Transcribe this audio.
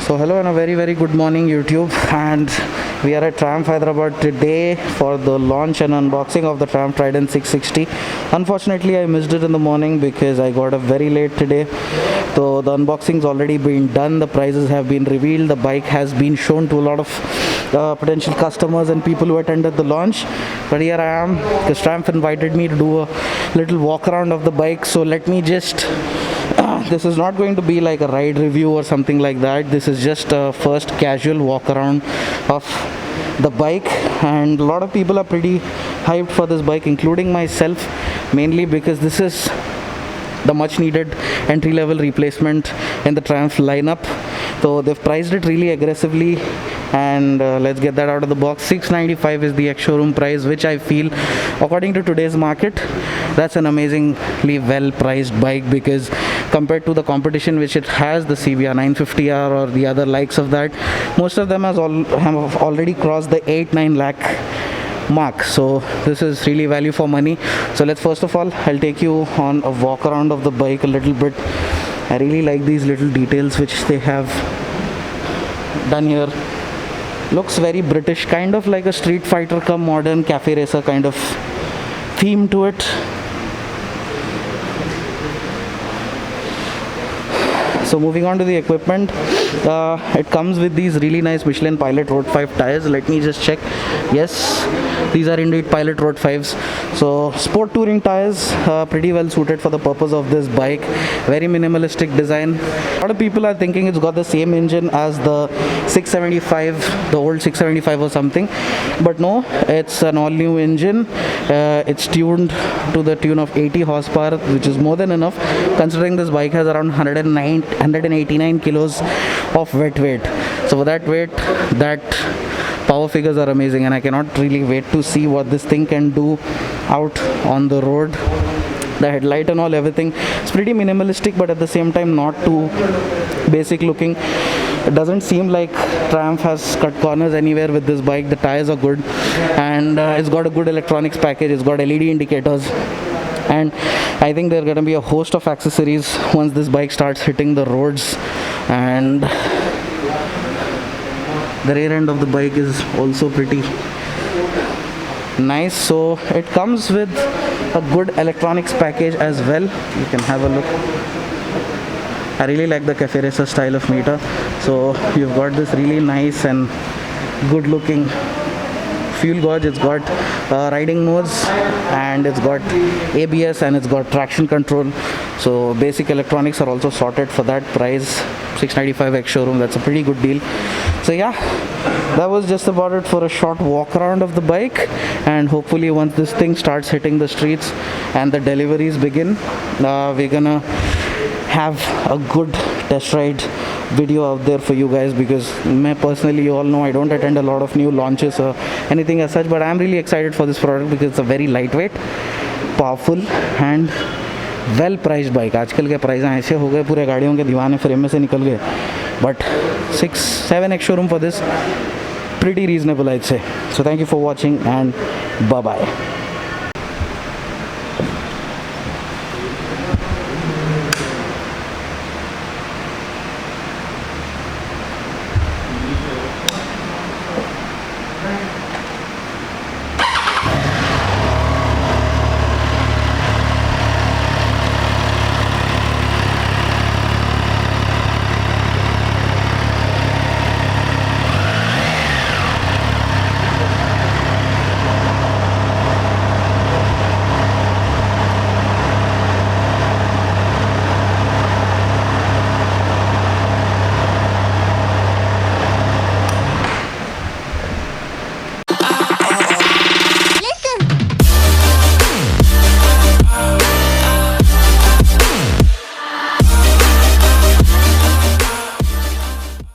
So hello and a very good morning YouTube, and we are at Triumph Hyderabad today for the launch and unboxing of the Triumph Trident 660. Unfortunately I missed it in the morning because I got up very late today. So the unboxing's already been done, the prices have been revealed, the bike has been shown to a lot of potential customers and people who attended the launch. But here I am because Triumph invited me to do a little walk around of the bike. So let me just this is not going to be like a ride review or something like that. This is just a first casual walk around of the bike, and a lot of people are pretty hyped for this bike, including myself, mainly because this is the much needed entry level replacement in the Triumph lineup. So they've priced it really aggressively, and let's get that out of the box. 695 is the ex-showroom price, which I feel, according to today's market, that's an amazingly well priced bike, because compared to the competition which it has, the CBR 950R or the other likes of that, most of them have already crossed the 8-9 lakh mark. So this is really value for money. So let's first of all, I'll take you on a walk around of the bike a little bit. I really like these little details which they have done here. Looks very British, kind of like a street fighter come modern cafe racer kind of theme to it. So moving on to the equipment, it comes with these really nice Michelin Pilot Road 5 tires. Let me just check. Yes, these are indeed Pilot Road 5s. So sport touring tires, pretty well suited for the purpose of this bike. Very minimalistic design. A lot of people are thinking it's got the same engine as the 675, the old 675 or something, but no, it's an all new engine. It's tuned to the tune of 80 horsepower, which is more than enough considering this bike has around 189 kilos of wet weight. So for that weight, that power figures are amazing, and I cannot really wait to see what this thing can do out on the road. The headlight and all, everything, it's pretty minimalistic, but at the same time not too basic looking. It doesn't seem like Triumph has cut corners anywhere with this bike. The tires are good, and it's got a good electronics package. It's got LED indicators, and I think there are going to be a host of accessories once this bike starts hitting the roads. And the rear end of the bike is also pretty nice. So it comes with a good electronics package as well. You can have a look. I really like the cafe racer style of meter. So you've got this really nice and good looking fuel gauge. It's got riding modes, and it's got ABS, and it's got traction control. So basic electronics are also sorted for that price. 695 ex-showroom, that's a pretty good deal. So yeah, that was just about it for a short walk around of the bike, and hopefully once this thing starts hitting the streets and the deliveries begin, we're gonna have a good test ride video out there for you guys, because me personally, you all know, I don't attend a lot of new launches or anything as such, but I'm really excited for this product because it's a very lightweight, powerful and well priced bike. आजकल के price ऐसे हो गए, पूरे गाड़ियों के दीवाने frame में से निकल गए, but 6-7 ex showroom for this pretty reasonable, I'd say. So thank you for watching, and bye bye.